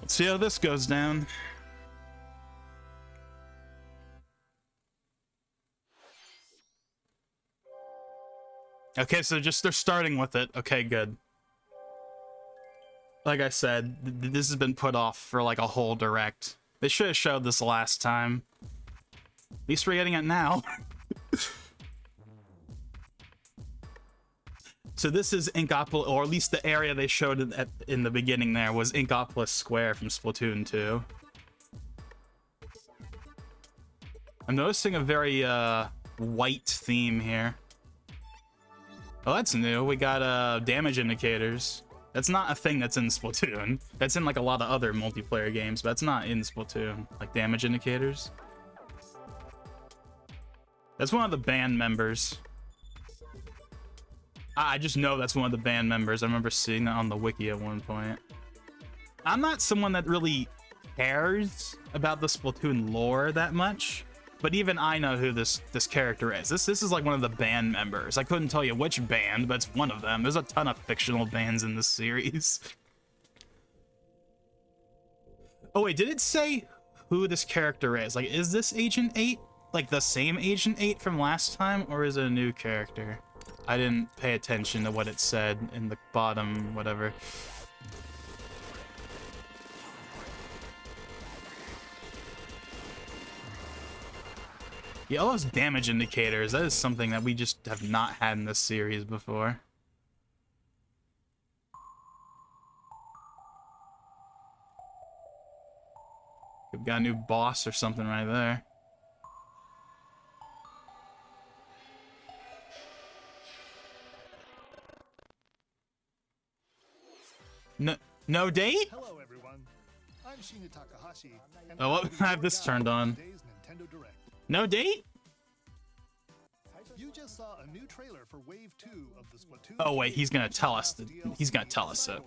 Let's see how this goes down. Okay, so just they're starting with it. Okay, good. Like I said, this has been put off for like a whole direct. They should have showed this last time. At least we're getting it now. So this is Inkopolis, or at least the area they showed in the beginning there was Inkopolis Square from Splatoon 2. I'm noticing a very white theme here. Oh, that's new. We got damage indicators. That's not a thing that's in Splatoon. That's in like a lot of other multiplayer games, but that's not in Splatoon. Like damage indicators. That's one of the band members. I just know that's one of the band members. I remember seeing that on the wiki at one point. I'm not someone that really cares about the Splatoon lore that much, but even I know who this character is. This is like one of the band members. I couldn't tell you which band, but it's one of them. There's a ton of fictional bands in this series. Oh wait, did it say who this character is? Like, is this Agent 8 like the same Agent 8 from last time, or is it a new character? I didn't pay attention to what it said in the bottom, whatever. Yeah, all those damage indicators, that is something that we just have not had in this series before. We've got a new boss or something right there. No date? Hello everyone. I'm Shinya Takahashi. Oh, well, I have this turned on. No date? You just saw a new trailer for Wave 2 of the Splatoon. Oh wait, he's gonna tell us. He's gonna tell us it.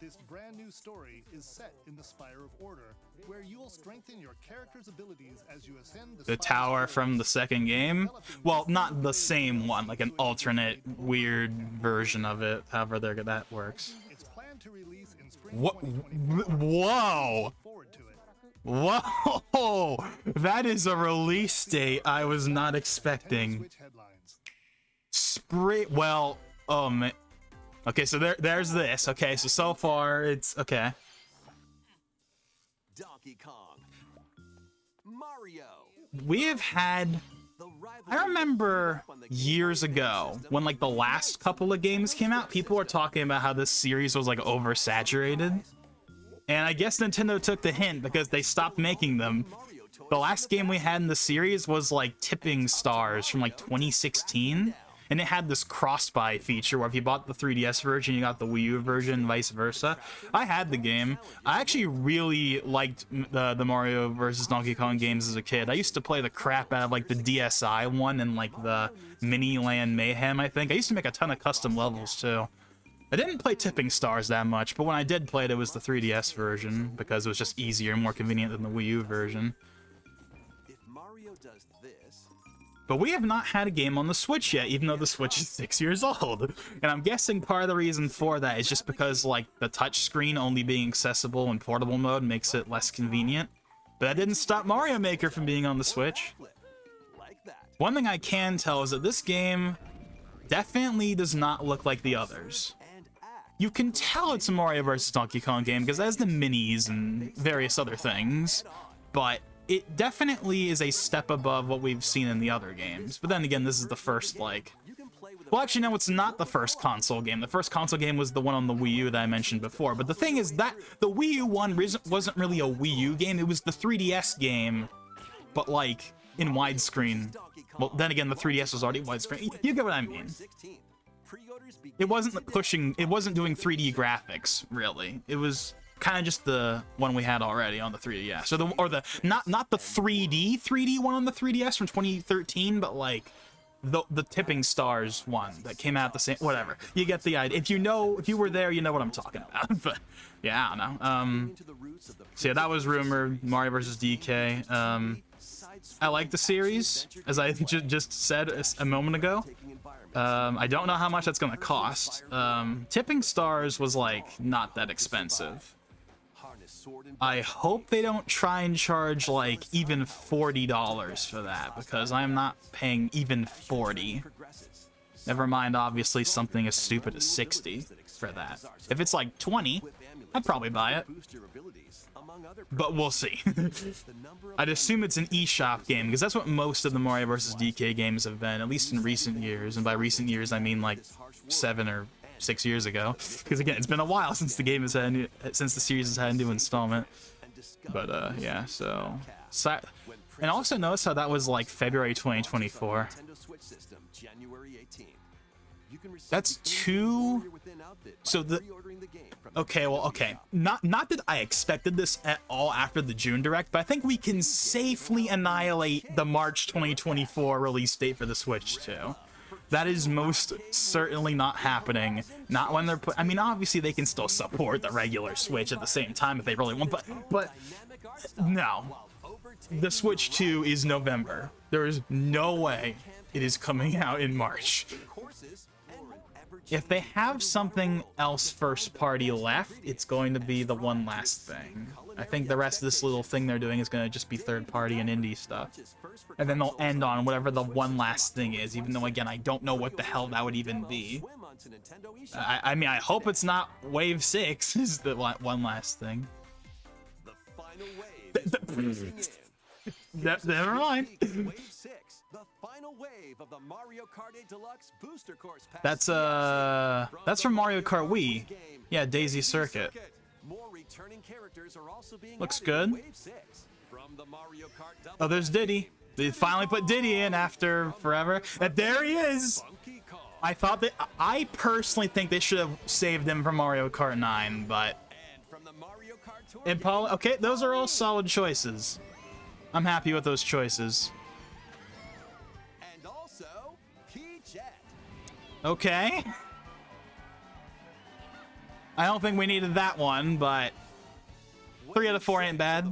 This brand new story is set in the Spire of Order, where you'll strengthen your character's abilities as you ascend the tower from the second game. Well, not the same one, like an alternate weird version of it. However, that works. It's planned to release in spring. What? Whoa! Whoa! That is a release date I was not expecting. Well, man. Okay, so there's this. Okay, so far it's okay. Donkey Kong, Mario. We have had. I remember years ago when like the last couple of games came out, people were talking about how this series was like oversaturated. And I guess Nintendo took the hint because they stopped making them. The last game we had in the series was like Tipping Stars from like 2016. And it had this cross-buy feature where if you bought the 3DS version, you got the Wii U version, vice versa. I had the game. I actually really liked the Mario vs. Donkey Kong games as a kid. I used to play the crap out of like the DSi one and like the Mini Land Mayhem, I think. I used to make a ton of custom levels too. I didn't play Tipping Stars that much, but when I did play it, it was the 3DS version because it was just easier and more convenient than the Wii U version. If Mario does this... But we have not had a game on the Switch yet, even though the Switch is 6 years old. And I'm guessing part of the reason for that is just because, like, the touchscreen only being accessible in portable mode makes it less convenient. But that didn't stop Mario Maker from being on the Switch. One thing I can tell is that this game definitely does not look like the others. You can tell it's a Mario vs. Donkey Kong game because it has the minis and various other things, but it definitely is a step above what we've seen in the other games. But then again, this is the first, like... Well, actually, no, it's not the first console game. The first console game was the one on the Wii U that I mentioned before. But the thing is that the Wii U one wasn't really a Wii U game. It was the 3DS game, but, like, in widescreen. Well, then again, the 3DS was already widescreen. You get what I mean. It wasn't doing 3D graphics, really. It was kind of just the one we had already on the 3DS, not the 3D one on the 3DS from 2013, but like the Tipping Stars one that came out the same. Whatever, you get the idea. If you were there, you know what I'm talking about. But yeah, I don't know. So yeah, that was rumored. Mario vs. DK. I like the series, as I just said a moment ago. I don't know how much that's gonna cost. Tipping Stars was like not that expensive. I hope they don't try and charge like even $40 for that, because I'm not paying even 40. Never mind, obviously, something as stupid as 60 for that. If it's like 20, I'd probably buy it. But we'll see. I'd assume it's an eShop game, because that's what most of the Mario vs. DK games have been, at least in recent years. And by recent years, I mean like 7 or 6 years ago. Because again, it's been a while since the series has had a new installment. But yeah, so and also notice how that was like February 2024. That's two. So the okay, well, okay. Not that I expected this at all after the June Direct, but I think we can safely annihilate the March 2024 release date for the Switch 2. That is most certainly not happening. Not when they're I mean, obviously they can still support the regular Switch at the same time if they really want, but no. The Switch 2 is November. There is no way it is coming out in March. If they have something else first party left, it's going to be the One Last Thing. I think the rest of this little thing they're doing is going to just be third party and indie stuff. And then they'll end on whatever the One Last Thing is, even though, again, I don't know what the hell that would even be. I mean, I hope it's not Wave 6 is the One Last Thing. Never mind. The final wave of the Mario Kart 8 Deluxe Booster Course Pass. That's from Mario Kart Wii. Yeah, Daisy Circuit. More returning characters are also being looks added good. to Wave 6 from the Mario Kart Double Oh, there's Diddy. They finally put Diddy in after forever. And there he is. I personally think they should have saved him from Mario Kart 9, but from the Mario Kart Tour and Paul, okay, those are all solid choices. I'm happy with those choices. and also Key Jet. Okay. I don't think we needed that one, but 3 out of 4 ain't bad.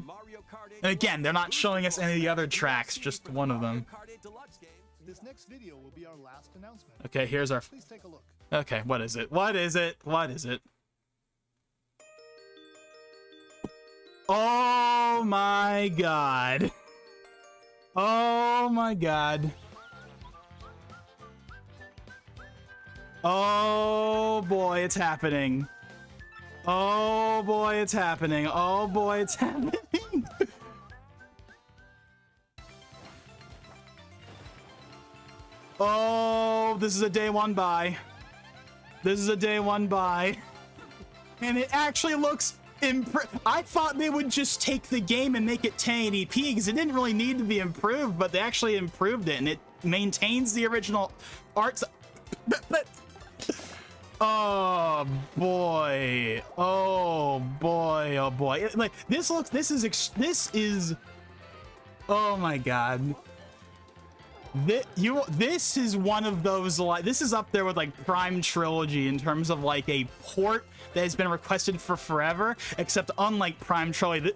And again, they're not showing us any of the other tracks, just one of them. This next video will be our last announcement. Okay, here's our... Please take a look. Okay, what is it? What is it? What is it? Oh my god. Oh my god. Oh boy, it's happening. Oh boy, it's happening. Oh boy, it's happening. Oh, this is a day 1 buy. This is a day 1 buy. And it actually looks I thought they would just take the game and make it 1080p because it didn't really need to be improved, but they actually improved it and it maintains the original art. Oh boy. Oh boy. Oh boy. Like this is oh my god. This is one of those, like, this is up there with like Prime Trilogy in terms of like a port that has been requested for forever, except unlike Prime Trilogy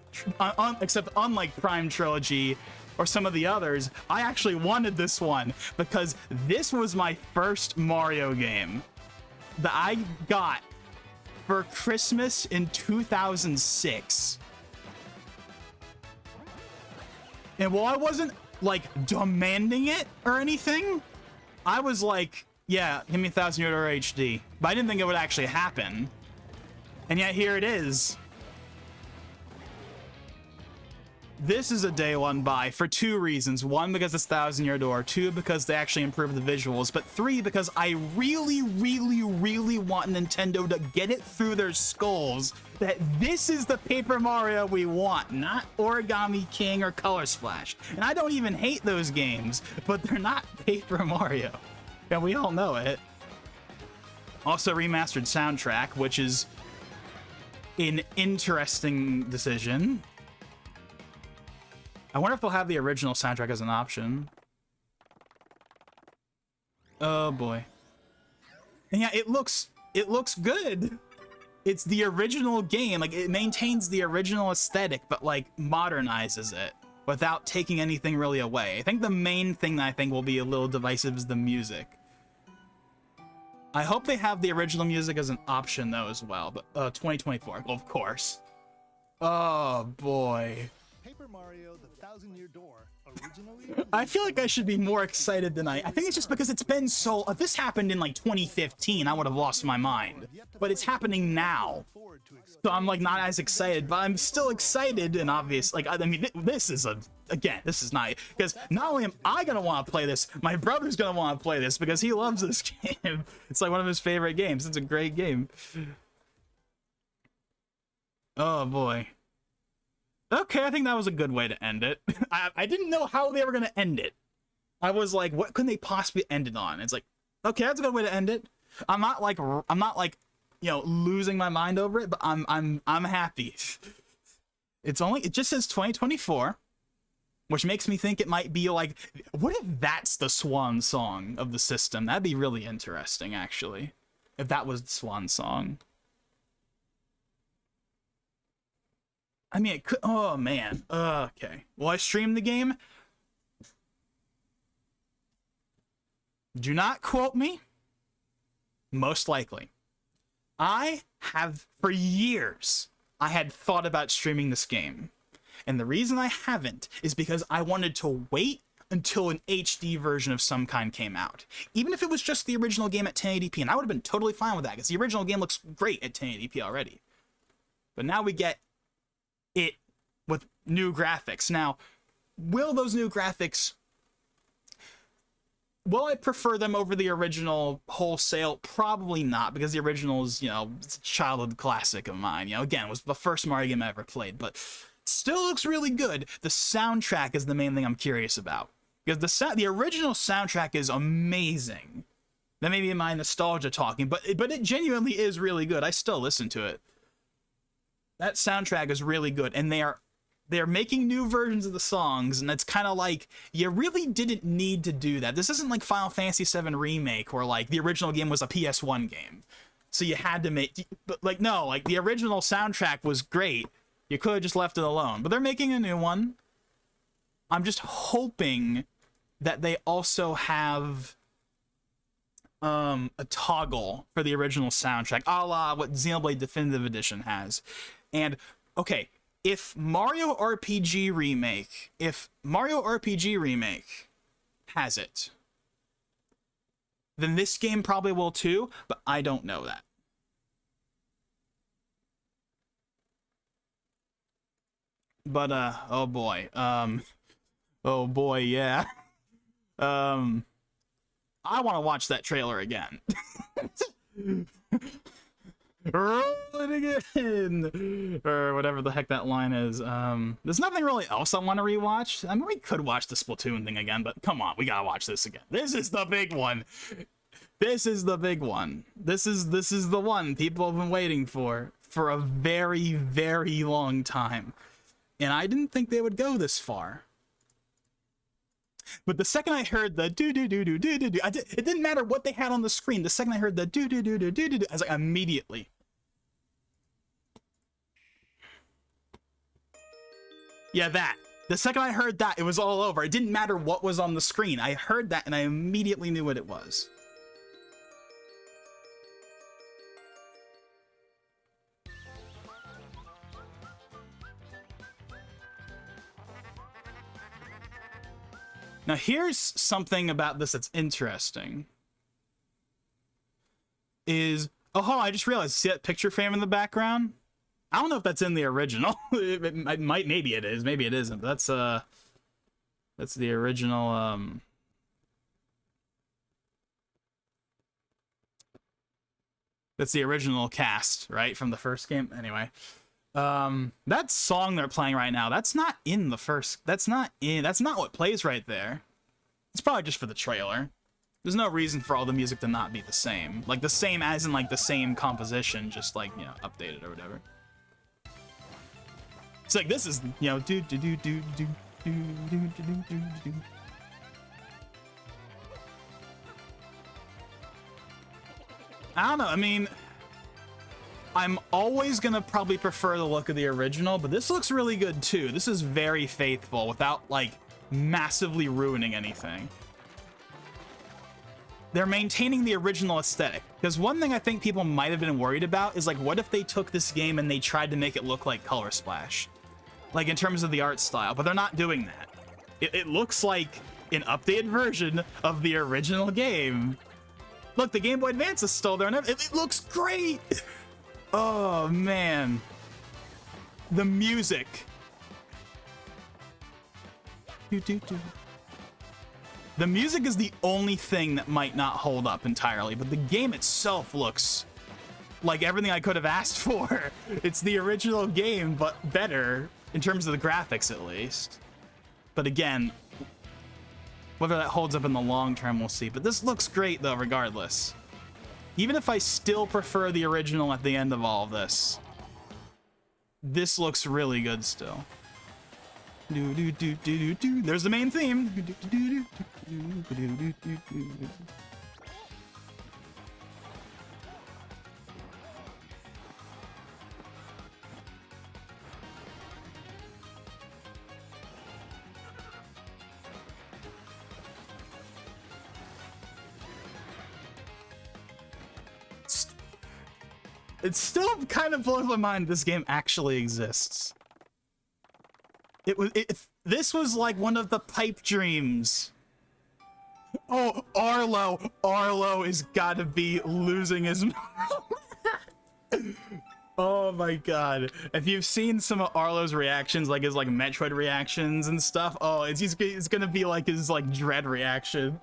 or some of the others, I actually wanted this one because this was my first Mario game that I got for Christmas in 2006. And while I wasn't like demanding it or anything, I was like, yeah, give me 1000 Euro HD, but I didn't think it would actually happen, and yet here it is. This is a day 1 buy for 2 reasons. 1, because it's 1000 Euro door. 2, because they actually improved the visuals, but 3, because I really want Nintendo to get it through their skulls that this is the Paper Mario we want, not Origami King or Color Splash. And I don't even hate those games, but they're not Paper Mario. And we all know it. Also, remastered soundtrack, which is an interesting decision. I wonder if they'll have the original soundtrack as an option. Oh boy. And yeah, it looks good. It's the original game, like it maintains the original aesthetic, but like modernizes it. without taking anything really away. I think the main thing that I think will be a little divisive is the music. I hope they have the original music as an option though as well, but 2024, well, of course. Oh boy. Paper Mario: The Thousand-Year Door, originally. I feel like I should be more excited than I think it's just because it's been so. If this happened in like 2015, I would have lost my mind. But it's happening now, so I'm like not as excited. But I'm still excited, and obvious. Like I mean, this is this is not because not only am I gonna want to play this, my brother's gonna want to play this because he loves this game. It's like one of his favorite games. It's a great game. Oh boy. Okay, I think that was a good way to end it. I didn't know how they were gonna end it. I was like, what could they possibly end it on? It's like, okay, that's a good way to end it. I'm not like, you know, losing my mind over it, but I'm happy. It just says 2024, which makes me think it might be like, what if that's the swan song of the system? That'd be really interesting, actually, if that was the swan song. I mean, it could. Oh man. Okay. Will I stream the game? Do not quote me. Most likely. I have for years. I had thought about streaming this game, and the reason I haven't is because I wanted to wait until an HD version of some kind came out, even if it was just the original game at 1080p, and I would have been totally fine with that because the original game looks great at 1080p already. But now we get it with new graphics. Now, will those new graphics, will I prefer them over the original wholesale? Probably not, because the original is, you know, it's a childhood classic of mine. You know, again, it was the first Mario game I ever played, but still looks really good. The soundtrack is the main thing I'm curious about, because the original soundtrack is amazing. That may be my nostalgia talking, but it genuinely is really good. I still listen to it. That soundtrack is really good, and they're making new versions of the songs, and it's kind of like, you really didn't need to do that. This isn't like Final Fantasy VII Remake, where like the original game was a PS1 game, so you had to make, but like no, like the original soundtrack was great. You could have just left it alone, but they're making a new one. I'm just hoping that they also have a toggle for the original soundtrack, a la what Xenoblade Definitive Edition has. And okay, if Mario RPG Remake has it, then this game probably will too, but I don't know that. But oh boy, yeah. I want to watch that trailer again. Roll it again, or whatever the heck that line is. There's nothing really else I want to rewatch. I mean, we could watch the Splatoon thing again, but come on, we gotta watch this again. This is the big one. This is the big one. This is the one people have been waiting for a very, very long time, and I didn't think they would go this far. But the second I heard the do do do do do do do, it didn't matter what they had on the screen. The second I heard the do do do do do do, I was like, immediately. Yeah, that. The second I heard that, it was all over. It didn't matter what was on the screen. I heard that and I immediately knew what it was. Now here's something about this that's interesting. Oh, hold on, I just realized, see that picture frame in the background? I don't know if that's in the original. It might, maybe it is, maybe it isn't. But that's the original. That's the original cast, right, from the first game. Anyway, that song they're playing right now, that's not in the first. That's not what plays right there. It's probably just for the trailer. There's no reason for all the music to not be the same. Like the same as in like the same composition, just like, you know, updated or whatever. It's like this is, you know, do do do do do do do do do do. I don't know. I mean, I'm always gonna probably prefer the look of the original, but this looks really good too. This is very faithful without like massively ruining anything. They're maintaining the original aesthetic, because one thing I think people might have been worried about is like, what if they took this game and they tried to make it look like Color Splash, like in terms of the art style, but they're not doing that. It looks like an updated version of the original game. Look, the Game Boy Advance is still there and it looks great. Oh man, the music. The music is the only thing that might not hold up entirely, but the game itself looks like everything I could have asked for. It's the original game, but better in terms of the graphics, at least. But again, whether that holds up in the long term, we'll see. But this looks great, though, regardless. Even if I still prefer the original at the end of all of this, this looks really good still. There's the main theme. It still kind of blows my mind this game actually exists. This was like one of the pipe dreams. Oh, Arlo is gotta be losing his mind. Oh my god. If you've seen some of Arlo's reactions, like his like Metroid reactions and stuff, oh, it's gonna be like his like Dread reaction.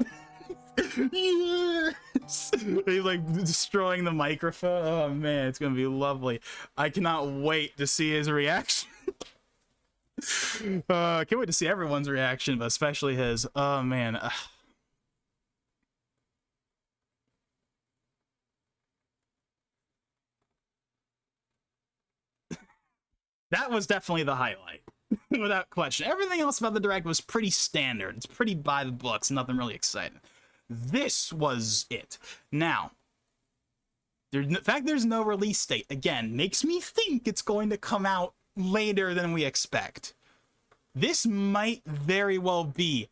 Yes! He's like destroying the microphone. Oh man, it's gonna be lovely. I cannot wait to see his reaction. I can't wait to see everyone's reaction, but especially his. Oh man. That was definitely the highlight, without question. Everything else about the Direct was pretty standard. It's pretty by the books, nothing really exciting. This was it. Now, the fact there's no release date, again, makes me think it's going to come out later than we expect. This might very well be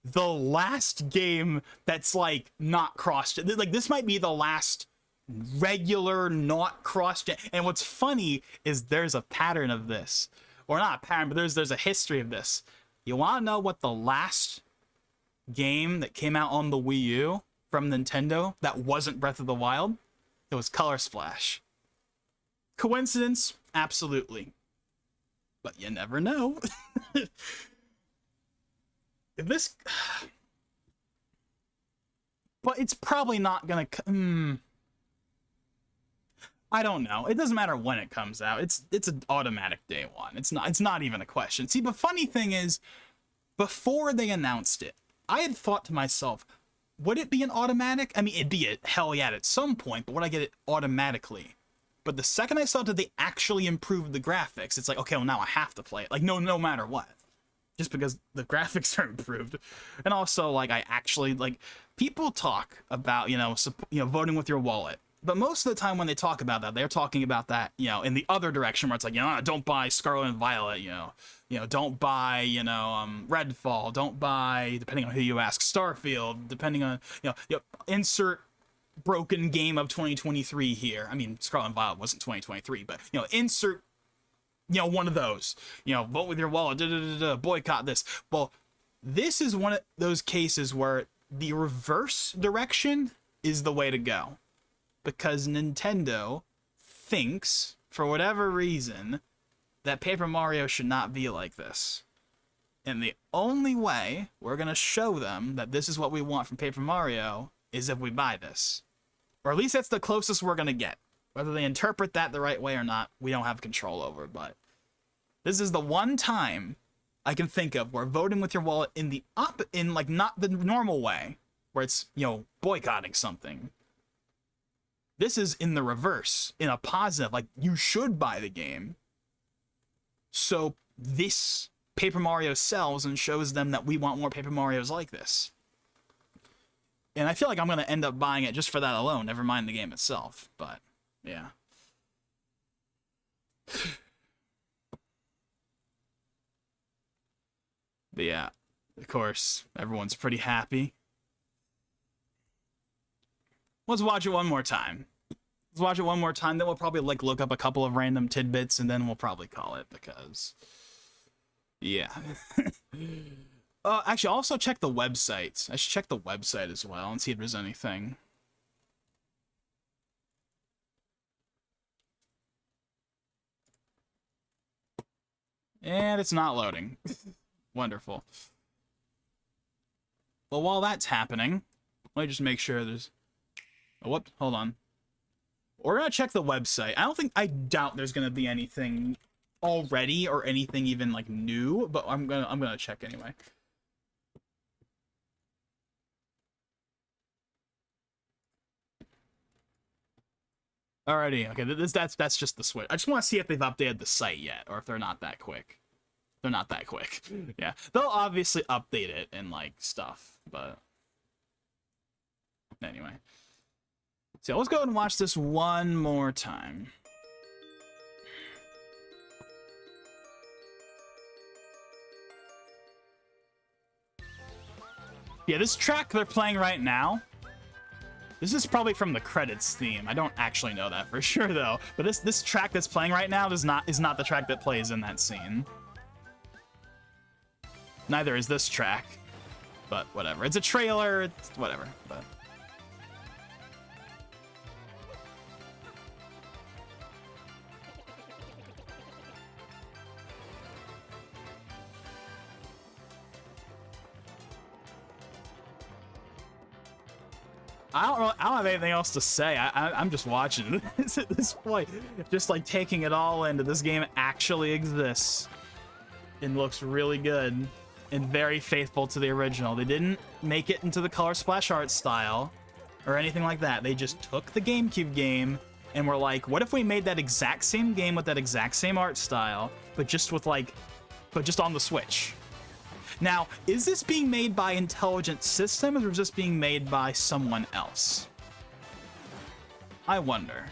the last game that's like not cross-gen. Like this might be the last regular not cross-gen. And what's funny is there's a pattern of this, or not a pattern, but there's a history of this. You want to know what the last game that came out on the Wii U from Nintendo that wasn't Breath of the Wild? It was Color Splash. Coincidence? Absolutely. But you never know. If this... But it's probably not gonna... I don't know. It doesn't matter when it comes out. It's an automatic day one. It's not even a question. See, the funny thing is, before they announced it, I had thought to myself, would it be an automatic? I mean, it'd be a hell yeah at some point, but would I get it automatically? But the second I saw that they actually improved the graphics, it's like, okay, well now I have to play it. Like, no matter what. Just because the graphics are improved. And also, like, I actually, like, people talk about, voting with your wallet. But most of the time when they talk about that, they're talking about that, in the other direction where it's like, don't buy Scarlet and Violet, don't buy, Redfall, don't buy, depending on who you ask, Starfield, depending on, insert broken game of 2023 here. I mean, Scarlet and Violet wasn't 2023, but, insert, one of those, vote with your wallet, boycott this. Well, this is one of those cases where the reverse direction is the way to go. Because Nintendo thinks, for whatever reason, that Paper Mario should not be like this. And the only way we're going to show them that this is what we want from Paper Mario is if we buy this. Or at least that's the closest we're going to get. Whether they interpret that the right way or not, we don't have control over. But this is the one time I can think of where voting with your wallet in not the normal way, where it's, boycotting something. This is in the reverse, in a positive, like, you should buy the game. So this Paper Mario sells and shows them that we want more Paper Marios like this. And I feel like I'm going to end up buying it just for that alone, never mind the game itself. But, yeah. But yeah, of course, everyone's pretty happy. Let's watch it one more time. Let's watch it one more time, then we'll probably like look up a couple of random tidbits, and then we'll probably call it, because yeah. Actually, also check the website. I should check the website as well and see if there's anything. And it's not loading. Wonderful. Well, while that's happening, let me just make sure there's... Oh, whoop, hold on. We're gonna check the website. I doubt there's gonna be anything already or anything even like new, but I'm gonna check anyway. Alrighty, okay, that's just the Switch. I just want to see if they've updated the site yet, or if they're not that quick. They're not that quick. Yeah, they'll obviously update it and like stuff, but anyway. So let's go and watch this one more time. Yeah, this track they're playing right now, this is probably from the credits theme. I don't actually know that for sure though. But this track that's playing right now is not the track that plays in that scene. Neither is this track. But whatever. It's a trailer, it's whatever. But I don't have anything else to say. I'm just watching this at this point. Just like taking it all into this game actually exists. And looks really good. And very faithful to the original. They didn't make it into the color splash art style or anything like that. They just took the GameCube game and were like, what if we made that exact same game with that exact same art style, but just on the Switch? Now, is this being made by Intelligent Systems, or is this being made by someone else? I wonder.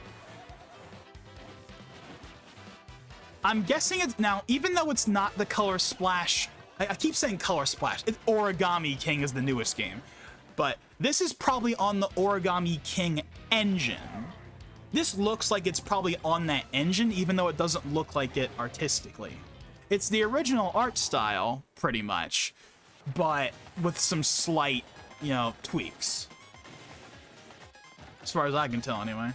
I'm guessing it's... Now, even though it's not the Color Splash... I keep saying Color Splash. Origami King is the newest game. But this is probably on the Origami King engine. This looks like it's probably on that engine, even though it doesn't look like it artistically. It's the original art style, pretty much, but with some slight, tweaks. As far as I can tell, anyway.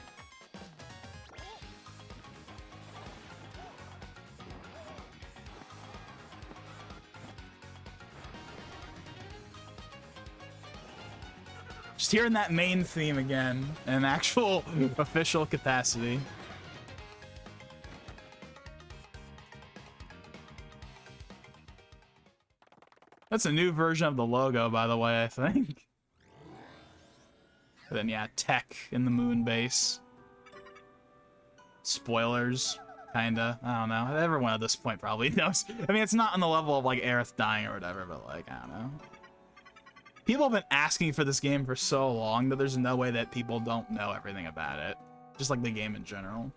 Just hearing that main theme again, in an actual official capacity. That's a new version of the logo, by the way, I think. And then, yeah, tech in the moon base. Spoilers, kinda. I don't know. Everyone at this point probably knows. I mean, it's not on the level of, like, Aerith dying or whatever, but, like, I don't know. People have been asking for this game for so long that there's no way that people don't know everything about it. Just like the game in general.